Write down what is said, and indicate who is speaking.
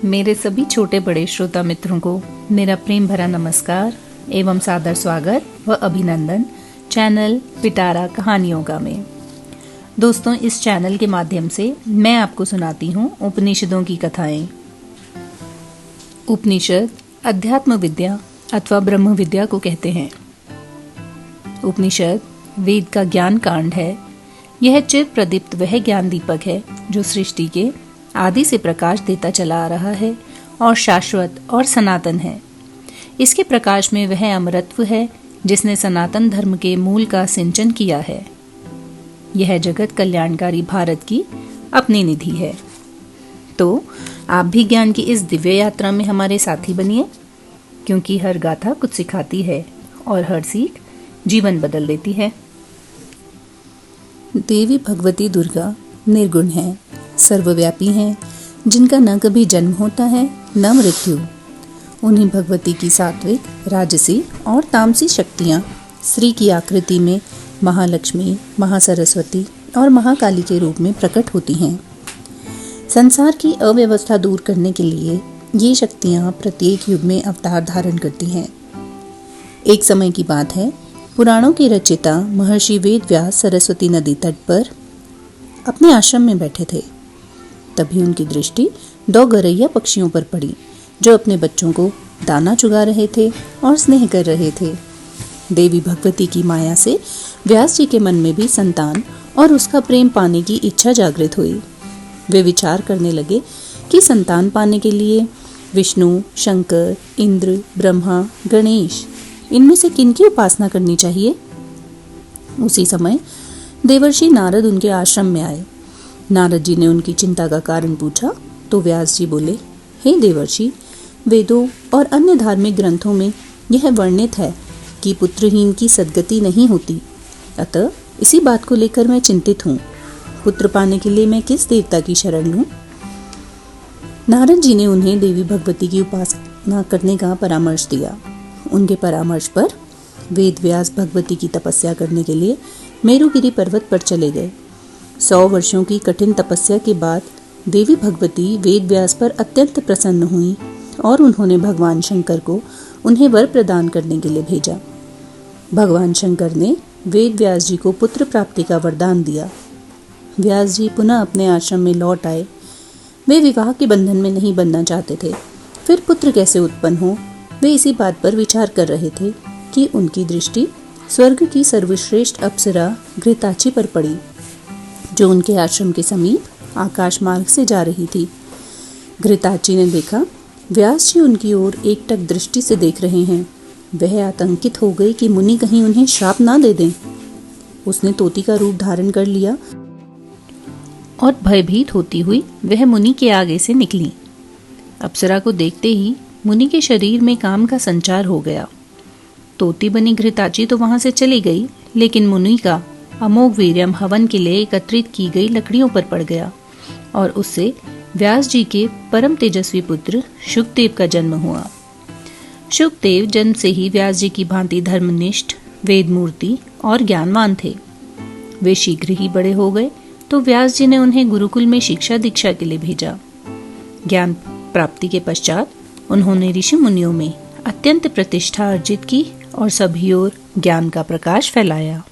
Speaker 1: मेरे सभी छोटे बड़े श्रोता मित्रों को मेरा प्रेम भरा नमस्कार एवं सादर स्वागत व अभिनंदन चैनल पिटारा कहानियों का में। दोस्तों, इस चैनल के माध्यम से मैं आपको सुनाती हूँ उपनिषदों की कथाएं। उपनिषद अध्यात्म विद्या अथवा ब्रह्म विद्या को कहते हैं। उपनिषद वेद का ज्ञान कांड है। यह चिर प्रदीप्त वह ज्ञान दीपक है जो सृष्टि के आदि से प्रकाश देता चला आ रहा है और शाश्वत और सनातन है। इसके प्रकाश में वह अमरत्व है जिसने सनातन धर्म के मूल का सिंचन किया है। यह जगत कल्याणकारी भारत की अपनी निधि है। तो आप भी ज्ञान की इस दिव्य यात्रा में हमारे साथी बनिए, क्योंकि हर गाथा कुछ सिखाती है और हर सीख जीवन बदल देती है। देवी भगवती दुर्गा निर्गुण है, सर्वव्यापी हैं, जिनका न कभी जन्म होता है न मृत्यु। उन्हीं भगवती की सात्विक, राजसी और तामसी शक्तियाँ स्त्री की आकृति में महालक्ष्मी, महासरस्वती और महाकाली के रूप में प्रकट होती हैं। संसार की अव्यवस्था दूर करने के लिए ये शक्तियाँ प्रत्येक युग में अवतार धारण करती हैं। एक समय की बात है, पुराणों के रचयिता महर्षि वेद व्यास सरस्वती नदी तट पर अपने आश्रम में बैठे थे। तभी उनकी दृष्टि दो गौरैया पक्षियों पर पड़ी, जो अपने बच्चों को दाना चुगा रहे थे और स्नेह कर रहे थे। देवी भगवती की माया से व्यास जी के मन में भी संतान और उसका प्रेम पाने की इच्छा जागृत हुई। वे विचार करने लगे कि संतान पाने के लिए विष्णु, शंकर, इंद्र, ब्रह्मा, गणेश, इनमें से किनकी उपासना करनी चाहिए। उसी समय देवर्षि नारद उनके आश्रम में आए। नारद जी ने उनकी चिंता का कारण पूछा तो व्यास जी बोले, हे देवर्षि, वेदों और अन्य धार्मिक ग्रंथों में यह वर्णित है कि पुत्रहीन की सद्गति नहीं होती। अतः इसी बात को लेकर मैं चिंतित हूँ। पुत्र पाने के लिए मैं किस देवता की शरण लूँ। नारद जी ने उन्हें देवी भगवती की उपासना करने का परामर्श दिया। उनके परामर्श पर वेद व्यास भगवती की तपस्या करने के लिए मेरुगिरी पर्वत पर चले गए। 100 वर्षों की कठिन तपस्या के बाद देवी भगवती वेद व्यास पर अत्यंत प्रसन्न हुई और उन्होंने भगवान शंकर को उन्हें वर प्रदान करने के लिए भेजा। भगवान शंकर ने वेद व्यास जी को पुत्र प्राप्ति का वरदान दिया। व्यास जी पुनः अपने आश्रम में लौट आए। वे विवाह के बंधन में नहीं बनना चाहते थे। फिर पुत्र कैसे उत्पन्न हो, वे इसी बात पर विचार कर रहे थे कि उनकी दृष्टि स्वर्ग की सर्वश्रेष्ठ अप्सरा घृताची पर पड़ी, जो उनके आश्रम के समीप आकाश मार्ग से जा रही थी। घृताची ने देखा व्यास जी उनकी ओर एकटक दृष्टि से देख रहे हैं। वह आतंकित हो गई कि मुनि कहीं उन्हें श्राप ना दे दें। उसने तोती का रूप धारण कर लिया और भयभीत होती हुई वह मुनि के आगे से निकली। अप्सरा को देखते ही मुनि के शरीर में काम का संचार हो गया। तोती बनी घृताची तो वहां से चली गई, लेकिन मुनि का अमोघ वीर्यम हवन के लिए एकत्रित की गई लकड़ियों पर पड़ गया और उससे व्यास जी के परम तेजस्वी पुत्र शुकदेव का जन्म हुआ। शुकदेव जन्म से ही व्यास जी की भांति धर्मनिष्ठ, वेदमूर्ति और ज्ञानवान थे। वे शीघ्र ही बड़े हो गए तो व्यास जी ने उन्हें गुरुकुल में शिक्षा दीक्षा के लिए भेजा। ज्ञान प्राप्ति के पश्चात उन्होंने ऋषि मुनियों में अत्यंत प्रतिष्ठा अर्जित की और सभी ओर ज्ञान का प्रकाश फैलाया।